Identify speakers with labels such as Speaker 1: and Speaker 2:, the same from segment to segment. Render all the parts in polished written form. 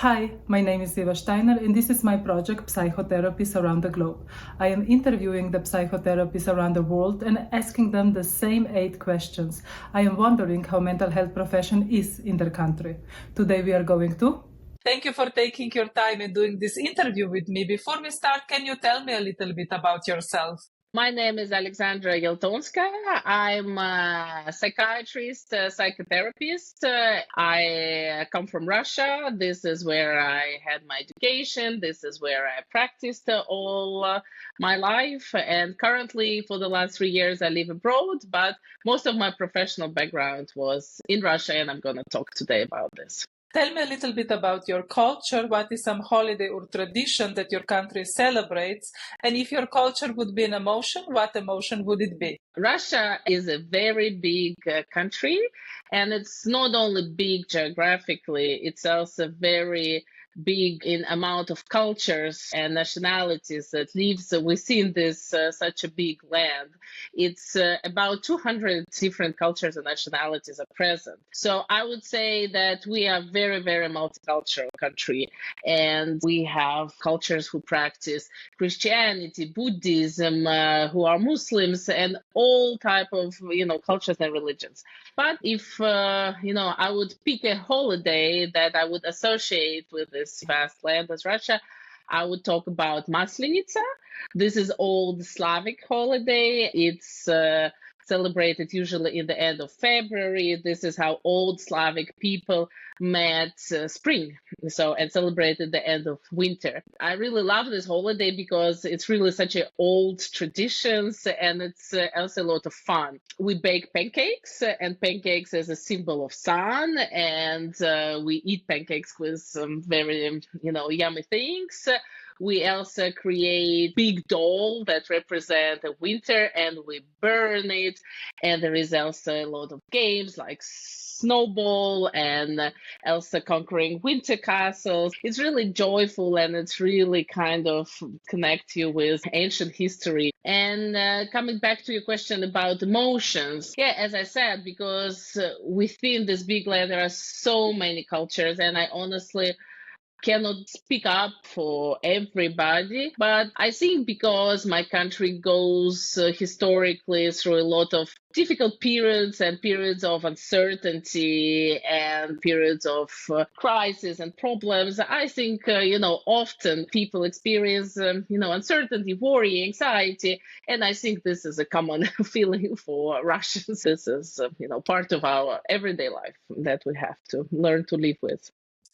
Speaker 1: Hi, my name is Eva Steiner, and this is my project Psychotherapists Around the Globe. I am interviewing the psychotherapists around the world and asking them the same 8 questions. I am wondering how mental health profession is in their country. Today we are going to... Thank you for taking your time and doing this interview with me. Before we start, can you tell me a little bit about yourself?
Speaker 2: My name is Alexandra Yeltonska. I'm a psychiatrist, psychotherapist. I come from Russia. This is where I had my education. This is where I practiced all my life. And currently, for the last 3 years, I live abroad. But most of my professional background was in Russia, and I'm going to talk today about this.
Speaker 1: Tell me a little bit about your culture. What is some holiday or tradition that your country celebrates? And if your culture would be an emotion, what emotion would it be?
Speaker 2: Russia is a very big country, and it's not only big geographically, it's also very big in amount of cultures and nationalities that lives within this such a big land. It's about 200 different cultures and nationalities are present. So I would say that we are very, very multicultural country, and we have cultures who practice Christianity, Buddhism, who are Muslims, and all type of cultures and religions. But if I would pick a holiday that I would associate with this vast land as Russia, I would talk about Maslenitsa. This is old Slavic holiday. It's celebrated usually in the end of February. This is how old Slavic people met spring, and celebrated the end of winter. I really love this holiday because it's really such an old traditions, and it's also a lot of fun. We bake pancakes, and pancakes as a symbol of sun, and we eat pancakes with some very yummy things. We also create big doll that represent the winter, and we burn it. And there is also a lot of games like snowball and also conquering winter castles. It's really joyful, and it's really kind of connect you with ancient history. And coming back to your question about emotions, yeah, as I said, because within this big land there are so many cultures, and I honestly cannot speak up for everybody, but I think because my country goes historically through a lot of difficult periods and periods of uncertainty and periods of crisis and problems, I think, often people experience, uncertainty, worry, anxiety, and I think this is a common feeling for Russians. This is, part of our everyday life that we have to learn to live with.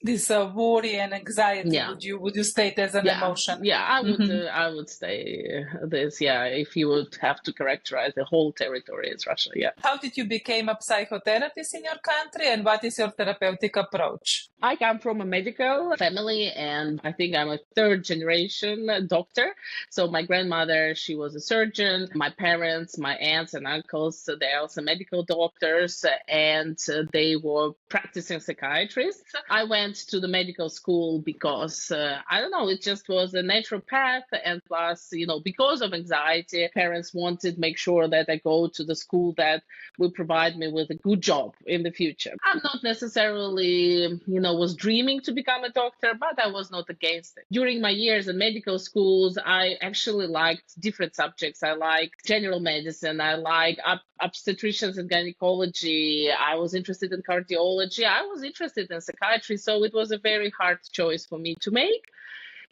Speaker 1: This worry and anxiety,
Speaker 2: Yeah.
Speaker 1: would you state as an emotion?
Speaker 2: Yeah, I would say this. Yeah, if you would have to characterize the whole territory as Russia. Yeah.
Speaker 1: How did you become a psychotherapist in your country, and what is your therapeutic approach?
Speaker 2: I come from a medical family, and I think I'm a third generation doctor. So my grandmother, she was a surgeon. My parents, my aunts and uncles, they're also medical doctors, and they were practicing psychiatrists. I went to the medical school because, I don't know, it just was a natural path. And plus, because of anxiety, parents wanted to make sure that I go to the school that will provide me with a good job in the future. I'm not necessarily, was dreaming to become a doctor, but I was not against it. During my years in medical schools, I actually liked different subjects. I liked general medicine. I like obstetricians and gynecology. I was interested in cardiology. I was interested in psychiatry. So it was a very hard choice for me to make.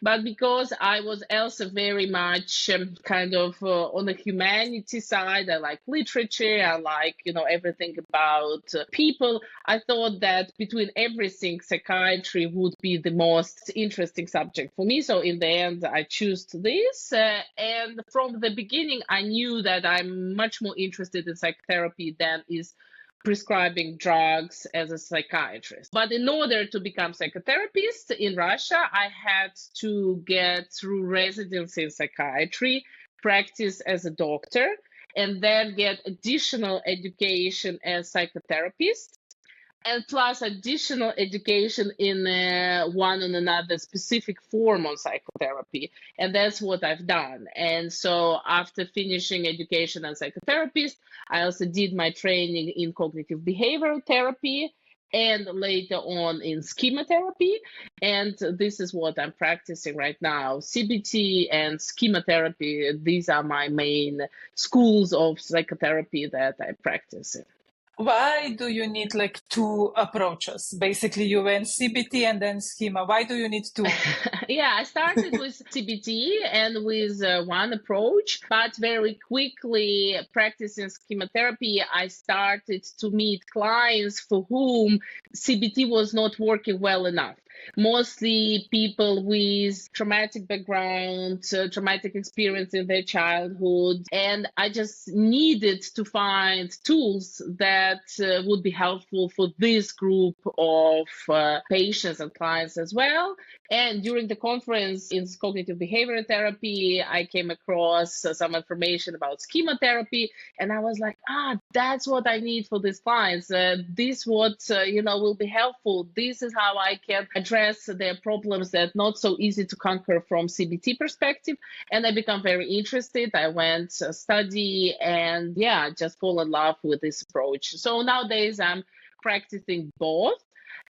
Speaker 2: But because I was also very much kind of on the humanity side, I like literature, I like, everything about people. I thought that between everything, psychiatry would be the most interesting subject for me. So in the end, I chose this. And from the beginning, I knew that I'm much more interested in psychotherapy than is prescribing drugs as a psychiatrist. But in order to become psychotherapist in Russia, I had to get through residency in psychiatry, practice as a doctor, and then get additional education as psychotherapist, and plus additional education in one and another specific form of psychotherapy. And that's what I've done. And so after finishing education as psychotherapist, I also did my training in cognitive behavioral therapy and later on in schema therapy. And this is what I'm practicing right now. CBT and schema therapy, these are my main schools of psychotherapy that I practice in.
Speaker 1: Why do you need like two approaches? Basically, you went CBT and then schema. Why do you need two?
Speaker 2: Yeah, I started with CBT and with one approach, but very quickly practicing schema therapy, I started to meet clients for whom CBT was not working well enough. Mostly people with traumatic background, traumatic experience in their childhood. And I just needed to find tools that would be helpful for this group of patients and clients as well. And during the conference in cognitive behavioral therapy, I came across some information about schema therapy. And I was like, that's what I need for these clients. This what, will be helpful. This is how I can address their problems that not so easy to conquer from CBT perspective. And I become very interested. I went study and just fall in love with this approach. So nowadays I'm practicing both.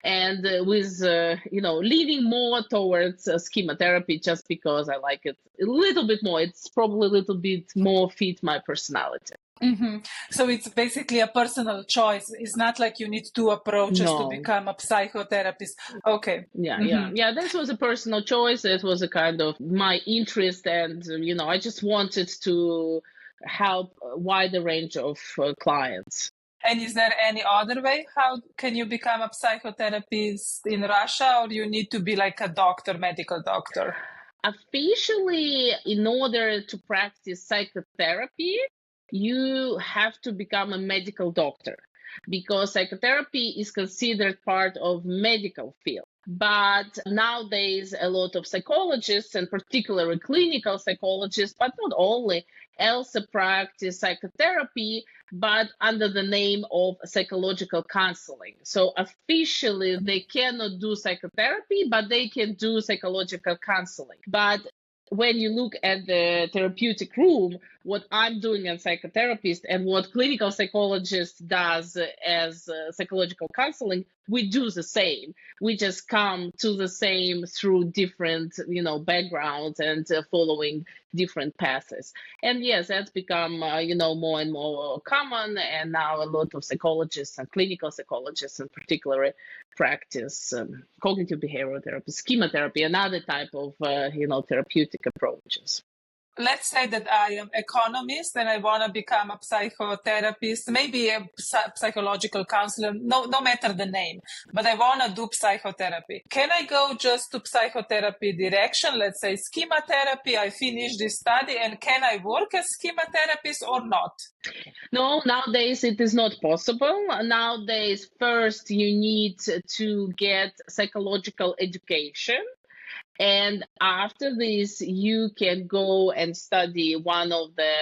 Speaker 2: And with, leaning more towards schema therapy just because I like it a little bit more. It's probably a little bit more fit my personality.
Speaker 1: Mm-hmm. So it's basically a personal choice. It's not like you need two approaches to become a psychotherapist. Okay.
Speaker 2: Yeah. This was a personal choice. It was a kind of my interest, and I just wanted to help a wider range of clients.
Speaker 1: And is there any other way? How can you become a psychotherapist in Russia, or you need to be like a doctor, medical doctor?
Speaker 2: Officially, in order to practice psychotherapy, you have to become a medical doctor because psychotherapy is considered part of medical field. But nowadays, a lot of psychologists, and particularly clinical psychologists, but not only, also practice psychotherapy, but under the name of psychological counseling. So officially, they cannot do psychotherapy, but they can do psychological counseling. But when you look at the therapeutic room, what I'm doing as psychotherapist and what clinical psychologist does as psychological counseling, we do the same. We just come to the same through different, backgrounds and following different paths. And yes, that's become, more and more common. And now a lot of psychologists and clinical psychologists in particular practice cognitive behavioral therapy, schema therapy, and other type of, therapeutic approaches.
Speaker 1: Let's say that I am economist and I want to become a psychotherapist, maybe a psychological counselor, no matter the name, but I want to do psychotherapy. Can I go just to psychotherapy direction? Let's say schema therapy, I finish this study, and can I work as schema therapist or not?
Speaker 2: No, nowadays it is not possible. Nowadays, first you need to get psychological education. And after this, you can go and study one of the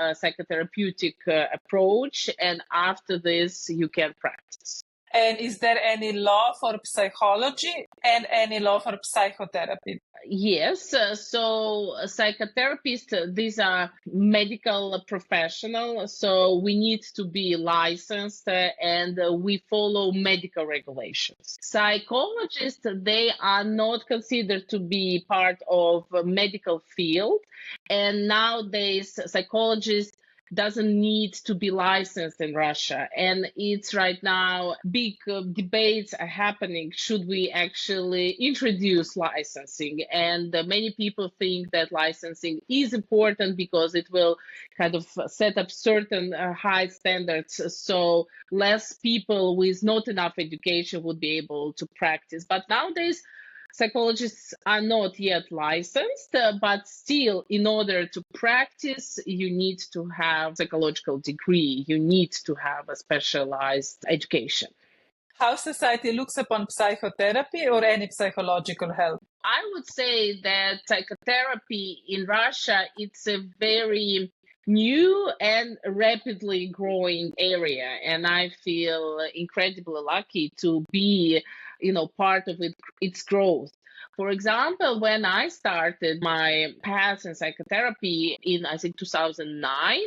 Speaker 2: psychotherapeutic approach. And after this, you can practice.
Speaker 1: And is there any law for psychology and any law for psychotherapy?
Speaker 2: Yes. So psychotherapists, these are medical professionals. So we need to be licensed and we follow medical regulations. Psychologists, they are not considered to be part of a medical field. And nowadays, psychologists doesn't need to be licensed in Russia. And it's right now big debates are happening. Should we actually introduce licensing? And many people think that licensing is important because it will kind of set up certain high standards. So less people with not enough education would be able to practice. But nowadays, psychologists are not yet licensed, but still, in order to practice, you need to have a psychological degree. You need to have a specialized education.
Speaker 1: How society looks upon psychotherapy or any psychological help?
Speaker 2: I would say that psychotherapy in Russia, it's a very new and rapidly growing area. And I feel incredibly lucky to be part of its growth. For example, when I started my path in psychotherapy in, I think, 2009,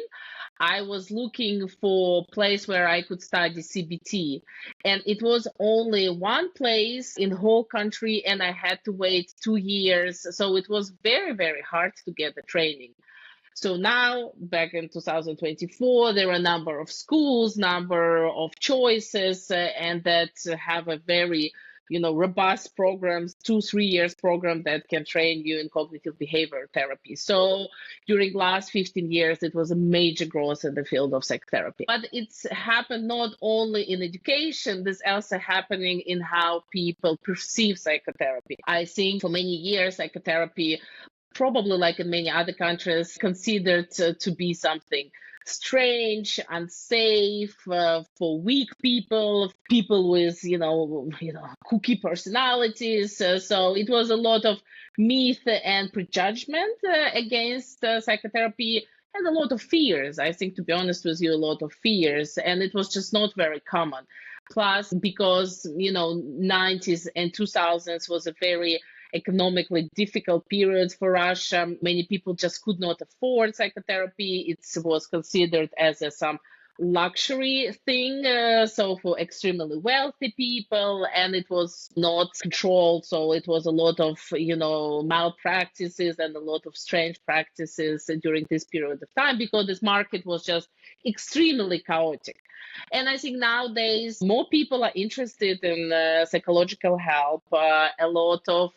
Speaker 2: I was looking for a place where I could study CBT. And it was only one place in the whole country, and I had to wait 2 years. So it was very, very hard to get the training. So now, back in 2024, there are a number of schools, number of choices, and that have a very, robust programs, 2-3 years program that can train you in cognitive behavior therapy. So during last 15 years, it was a major growth in the field of psychotherapy. But it's happened not only in education, this also happening in how people perceive psychotherapy. I think for many years, psychotherapy, probably like in many other countries, considered to be something strange, unsafe, for weak people, people with kooky personalities. So it was a lot of myth and prejudgment against psychotherapy. And a lot of fears. I think, to be honest with you, a lot of fears, and it was just not very common. Plus, because 90s and 2000s was a very economically difficult period for Russia. Many people just could not afford psychotherapy. It was considered as some luxury thing, so for extremely wealthy people, and it was not controlled. So it was a lot of malpractices and a lot of strange practices during this period of time, because this market was just extremely chaotic. And I think nowadays more people are interested in psychological help. A lot of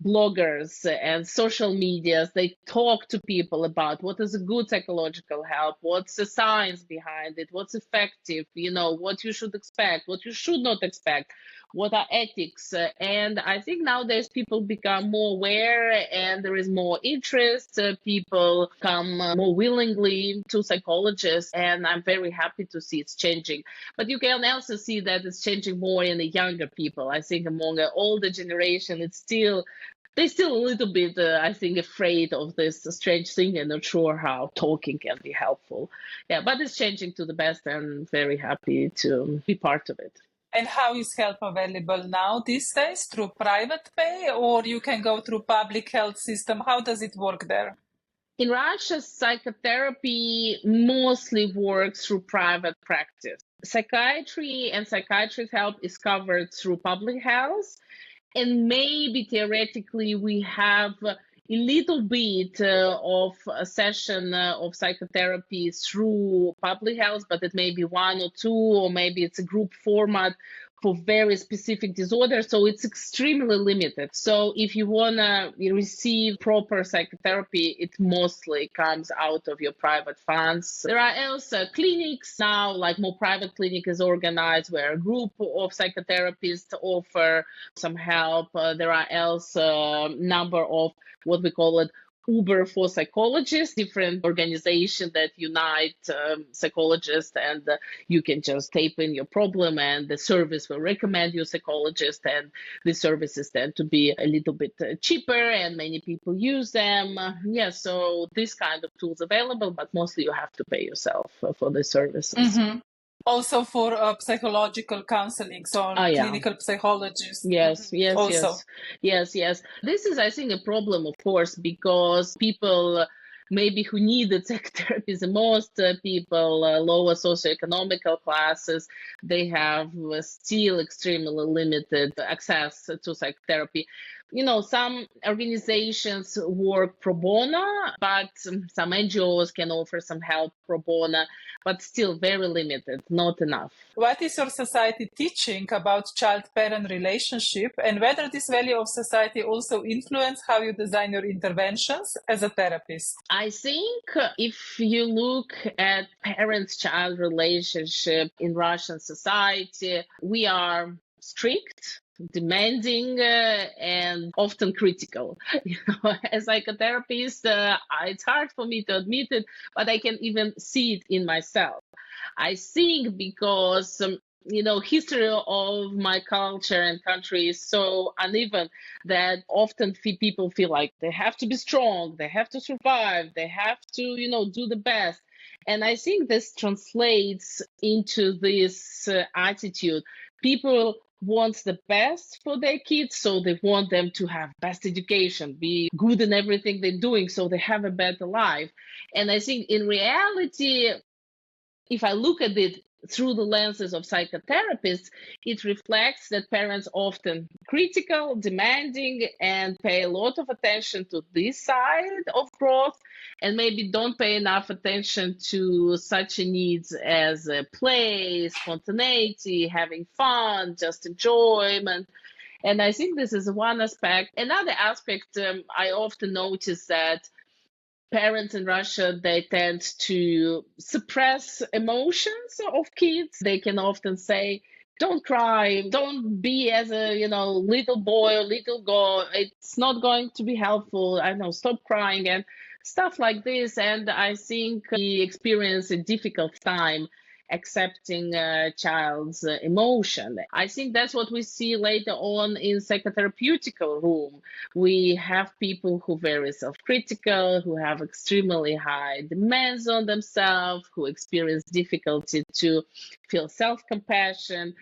Speaker 2: bloggers and social medias, they talk to people about what is a good psychological help, what's the science behind it, what's effective, what you should expect, what you should not expect, what are ethics. And I think nowadays people become more aware, and there is more interest. People come more willingly to psychologists, and I'm very happy to see it's changing. But you can also see that it's changing more in the younger people. I think among the older generation, they're still a little bit, I think, afraid of this strange thing and not sure how talking can be helpful. Yeah, but it's changing to the best, and very happy to be part of it.
Speaker 1: And how is help available now these days? Through private pay, or you can go through public health system? How does it work there?
Speaker 2: In Russia, psychotherapy mostly works through private practice. Psychiatry and psychiatric help is covered through public health. And maybe theoretically, we have a little bit of a session of psychotherapy through public health, but it may be one or two, or maybe it's a group format for very specific disorders. So it's extremely limited. So if you want to receive proper psychotherapy, it mostly comes out of your private funds. There are also clinics now, like more private clinic is organized where a group of psychotherapists offer some help. There are also a number of what we call it Uber for psychologists, different organizations that unite psychologists, and you can just type in your problem and the service will recommend you a psychologist, and the services tend to be a little bit cheaper and many people use them. So this kind of tools available, but mostly you have to pay yourself for the services.
Speaker 1: Mm-hmm. Also for psychological counseling, so clinical psychologists.
Speaker 2: Yes. This is, I think, a problem, of course, because people maybe who needed psychotherapy the most, people lower socioeconomical classes, they have still extremely limited access to psychotherapy. Some organizations work pro bono, but some NGOs can offer some help pro bono, but still very limited, not enough.
Speaker 1: What is your society teaching about child-parent relationship, and whether this value of society also influence how you design your interventions as a therapist?
Speaker 2: I think if you look at parent-child relationship in Russian society, we are strict, demanding, and often critical. As a psychotherapist, it's hard for me to admit it, but I can even see it in myself. I think because history of my culture and country is so uneven that often people feel like they have to be strong, they have to survive, they have to do the best. And I think this translates into this attitude. People wants the best for their kids, so they want them to have best education, be good in everything they're doing, so they have a better life. And I think in reality, if I look at it through the lenses of psychotherapists, it reflects that parents often critical, demanding, and pay a lot of attention to this side of growth, and maybe don't pay enough attention to such needs as play, spontaneity, having fun, just enjoyment. And I think this is one aspect. Another aspect, I often notice that parents in Russia, they tend to suppress emotions of kids. They can often say, don't cry, don't be as a little boy or little girl, it's not going to be helpful, I know, stop crying and stuff like this. And I think we experience a difficult time accepting a child's emotion. I think that's what we see later on in psychotherapeutical room. We have people who are very self-critical, who have extremely high demands on themselves, who experience difficulty to feel self-compassion,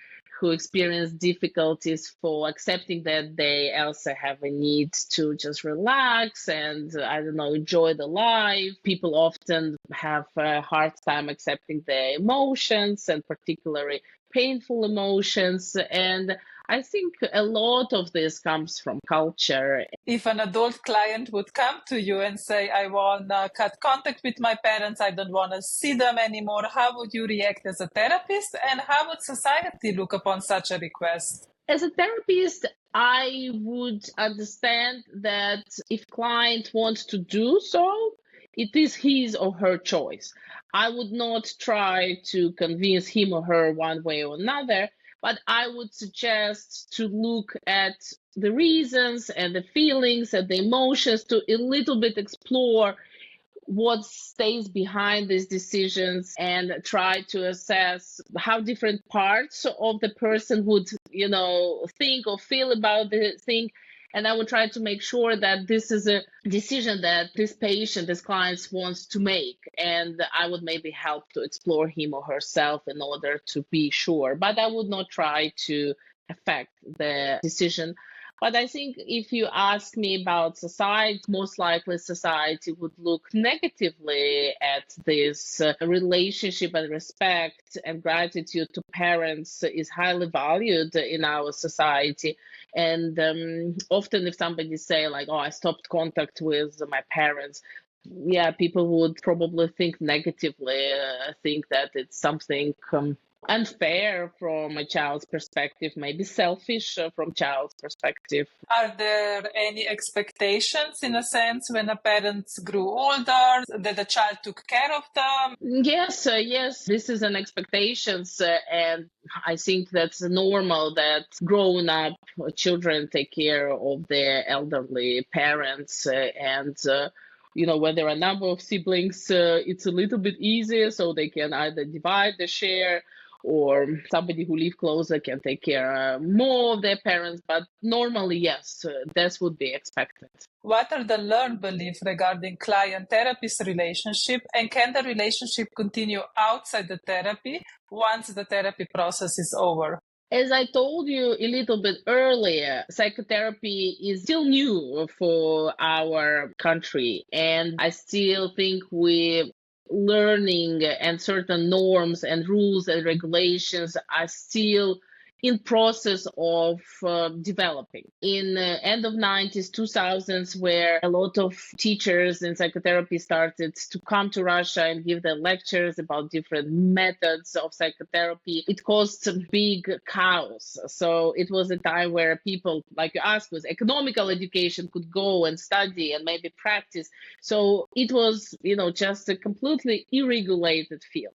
Speaker 2: who experience difficulties for accepting that they also have a need to just relax and, I don't know, enjoy the life. People often have a hard time accepting their emotions, and particularly painful emotions. And I think a lot of this comes from culture.
Speaker 1: If an adult client would come to you and say, I want to cut contact with my parents, I don't want to see them anymore, how would you react as a therapist? And how would society look upon such a request?
Speaker 2: As a therapist, I would understand that if client wants to do so, it is his or her choice. I would not try to convince him or her one way or another, but I would suggest to look at the reasons and the feelings and the emotions, to a little bit explore what stays behind these decisions, and try to assess how different parts of the person would, think or feel about the thing. And I would try to make sure that this is a decision that this patient, this client, wants to make. And I would maybe help to explore him or herself in order to be sure. But I would not try to affect the decision. But I think if you ask me about society, most likely society would look negatively at this relationship, and respect and gratitude to parents is highly valued in our society. And often if somebody say like, oh, I stopped contact with my parents, yeah, people would probably think negatively, think that it's something unfair from a child's perspective, maybe selfish from child's perspective.
Speaker 1: Are there any expectations, in a sense, when a parents grew older, that the child took care of them?
Speaker 2: Yes, this is an expectations, and I think that's normal that grown up children take care of their elderly parents, and when there are a number of siblings, it's a little bit easier, so they can either divide the share, or somebody who live closer can take care more of their parents. But normally, yes, this would be expected.
Speaker 1: What are the learned beliefs regarding client-therapist relationship, and can the relationship continue outside the therapy once the therapy process is over?
Speaker 2: As I told you a little bit earlier, psychotherapy is still new for our country, and I still think we're learning, and certain norms and rules and regulations are still in process of developing. In end of 90s, 2000s, where a lot of teachers in psychotherapy started to come to Russia and give their lectures about different methods of psychotherapy, it caused big chaos. So it was a time where people, like you asked, with economical education could go and study and maybe practice. So it was, just a completely irregulated field.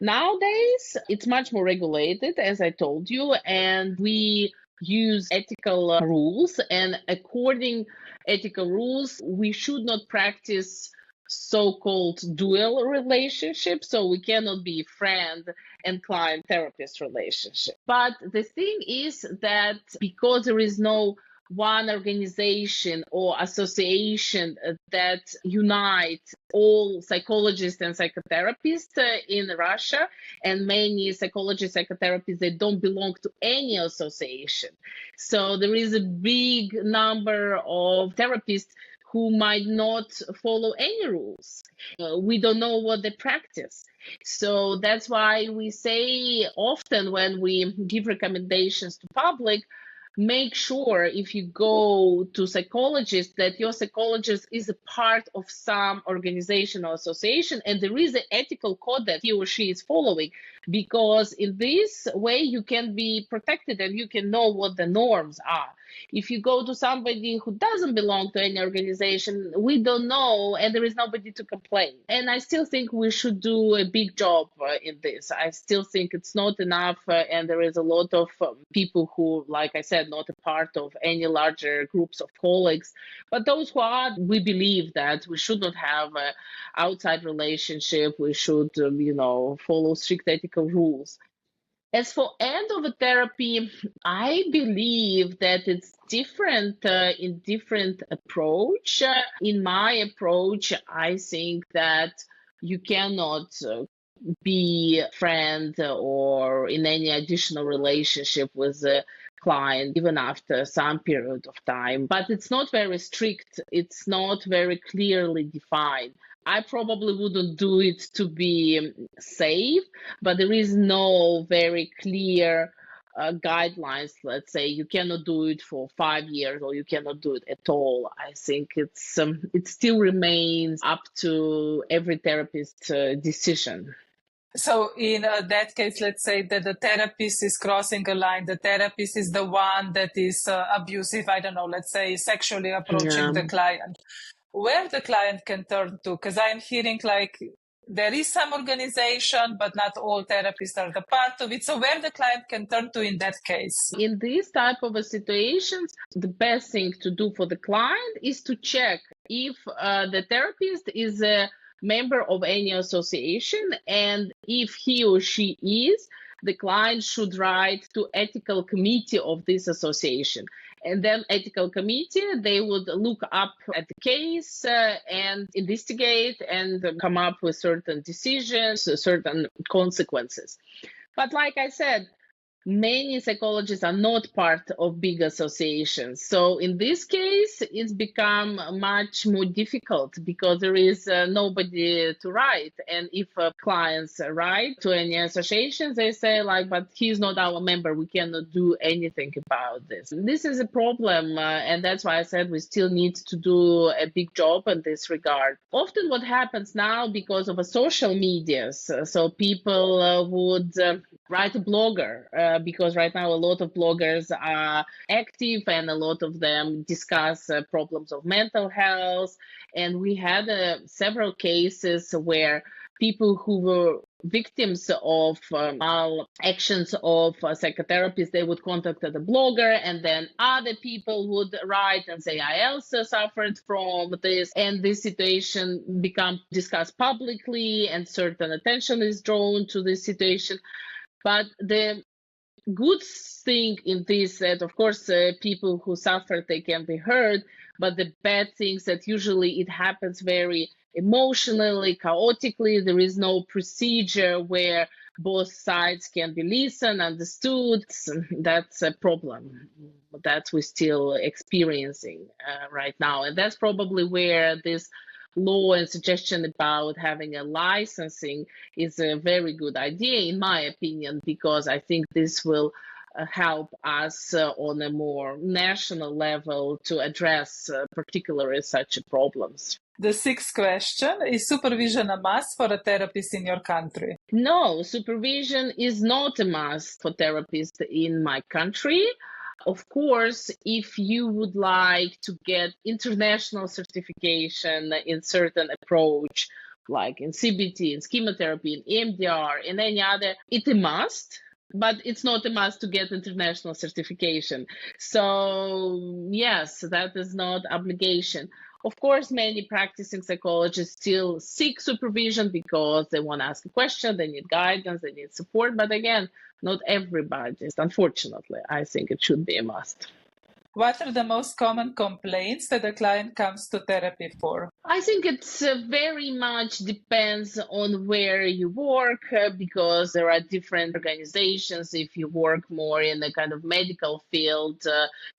Speaker 2: Nowadays, it's much more regulated, as I told you, and we use ethical rules. And according ethical rules, we should not practice so-called dual relationship. So we cannot be friend and client therapist relationship. But the thing is that because there is no one organization or association that unite all psychologists and psychotherapists in Russia, and many psychologists, psychotherapists, they don't belong to any association. So there is a big number of therapists who might not follow any rules. We don't know what they practice. So that's why we say often when we give recommendations to public, make sure if you go to psychologist that your psychologist is a part of some organization or association, and there is an ethical code that he or she is following, because in this way you can be protected and you can know what the norms are. If you go to somebody who doesn't belong to any organization, we don't know, and there is nobody to complain. And I still think we should do a big job in this. I still think it's not enough, and there is a lot of people who, like I said, not a part of any larger groups of colleagues. But those who are, we believe that we should not have an outside relationship. We should, follow strict ethical rules. As for end of a therapy, I believe that it's different in different approach. In my approach, I think that you cannot be a friend or in any additional relationship with a client even after some period of time. But it's not very strict. It's not very clearly defined. I probably wouldn't do it to be safe, but there is no very clear guidelines. Let's say you cannot do it for 5 years or you cannot do it at all. I think it still remains up to every therapist's decision.
Speaker 1: So in that case, let's say that the therapist is crossing a line. The therapist is the one that is abusive, I don't know, let's say sexually approaching the client. Where the client can turn to? Because I'm hearing like there is some organization, but not all therapists are the part of it. So where the client can turn to in that case?
Speaker 2: In these type of situations, the best thing to do for the client is to check if the therapist is a member of any association, and if he or she is, the client should write to ethical committee of this association. And then ethical committee, they would look up at the case and investigate and come up with certain decisions, certain consequences. But like I said, many psychologists are not part of big associations. So in this case, it's become much more difficult because there is nobody to write. And if clients write to any associations, they say like, but he's not our member. We cannot do anything about this. This is a problem. And that's why I said we still need to do a big job in this regard. Often what happens now because of social medias, so people would write a blogger because right now a lot of bloggers are active and a lot of them discuss problems of mental health. And we had several cases where people who were victims of actions of psychotherapists, they would contact the blogger, and then other people would write and say, I also suffered from this, and this situation becomes discussed publicly and certain attention is drawn to this situation. But the good thing in this that, of course, people who suffer, they can be heard, but the bad things that usually it happens very emotionally, chaotically. There is no procedure where both sides can be listened, understood. That's a problem that we're still experiencing right now. And that's probably where this law and suggestion about having a licensing is a very good idea, in my opinion, because I think this will help us on a more national level to address particularly such problems.
Speaker 1: The sixth question, is supervision a must for a therapist in your country?
Speaker 2: No, supervision is not a must for therapists in my country. Of course, if you would like to get international certification in certain approach, like in CBT, in chemotherapy, in EMDR, in any other, it's a must, but it's not a must to get international certification. So yes, that is not obligation. Of course, many practicing psychologists still seek supervision because they want to ask a question, they need guidance, they need support. But again, not everybody. Unfortunately, I think it should be a must.
Speaker 1: What are the most common complaints that a client comes to therapy for?
Speaker 2: I think it's very much depends on where you work because there are different organizations. If you work more in the kind of medical field,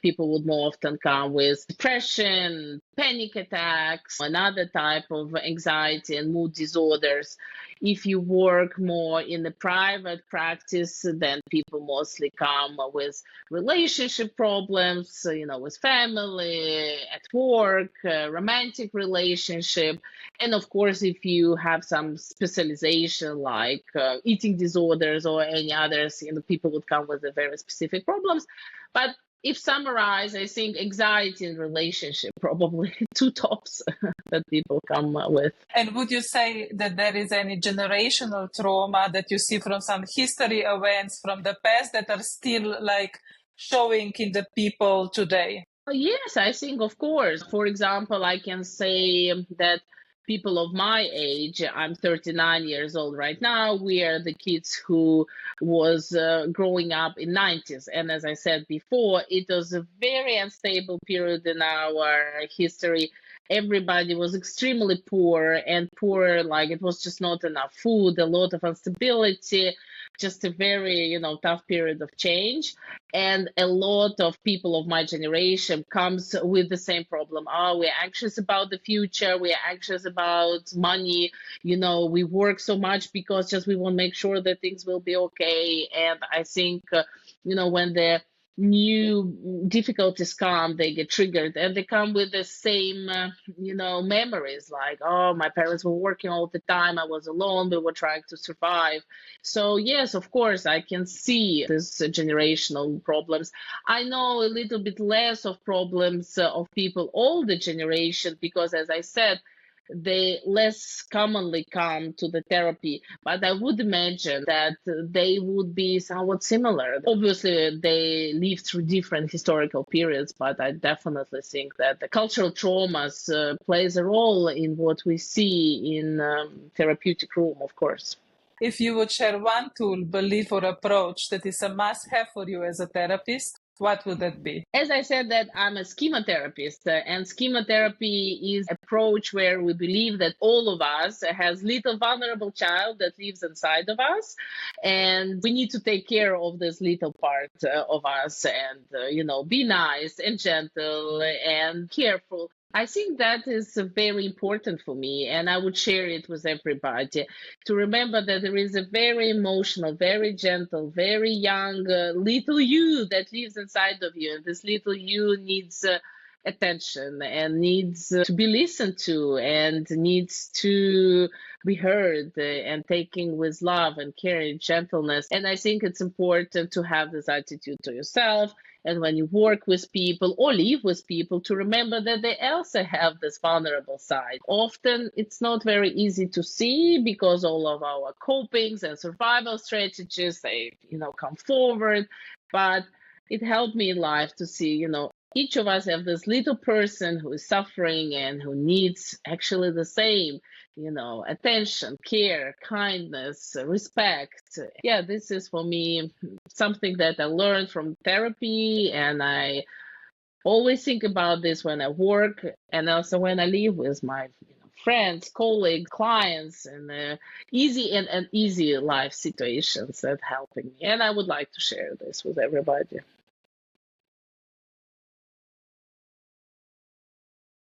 Speaker 2: people would more often come with depression, panic attacks, another type of anxiety and mood disorders. If you work more in the private practice, then people mostly come with relationship problems, with family, at work, romantic relationship. And of course, if you have some specialization like eating disorders or any others, people would come with the very specific problems. But if summarize, I think anxiety and relationship probably two tops that people come with.
Speaker 1: And would you say that there is any generational trauma that you see from some history events from the past that are still like showing in the people today?
Speaker 2: Yes, I think, of course. For example, I can say that people of my age, I'm 39 years old right now, we are the kids who was growing up in 90s. And as I said before, it was a very unstable period in our history. Everybody was extremely poor, and poor, like it was just not enough food, a lot of instability, just a very, tough period of change. And a lot of people of my generation comes with the same problem. Oh, we're anxious about the future, we're anxious about money, we work so much because just we want to make sure that things will be okay. And I think when the new difficulties come, they get triggered, and they come with the same memories, like, oh, my parents were working all the time, I was alone, we were trying to survive. So yes, of course, I can see this generational problems. I know a little bit less of problems of people older generation because, as I said, they less commonly come to the therapy, but I would imagine that they would be somewhat similar. Obviously, they live through different historical periods, but I definitely think that the cultural traumas plays a role in what we see in therapeutic room, of course.
Speaker 1: If you would share one tool, belief, or approach that is a must-have for you as a therapist, what would that be?
Speaker 2: As I said, that I'm a schema therapist, and schema therapy is an approach where we believe that all of us has little vulnerable child that lives inside of us, and we need to take care of this little part of us, and be nice and gentle and careful. I think that is very important for me, and I would share it with everybody to remember that there is a very emotional, very gentle, very young little you that lives inside of you. And this little you needs attention and needs to be listened to and needs to be heard and taken with love and care and gentleness. And I think it's important to have this attitude to yourself. And when you work with people or live with people, to remember that they also have this vulnerable side. Often it's not very easy to see because all of our copings and survival strategies, they, come forward. But it helped me in life to see, each of us have this little person who is suffering and who needs actually the same, attention, care, kindness, respect. Yeah, this is for me something that I learned from therapy, and I always think about this when I work and also when I live with my friends, colleagues, clients, and easy and easy life situations that helping me. And I would like to share this with everybody.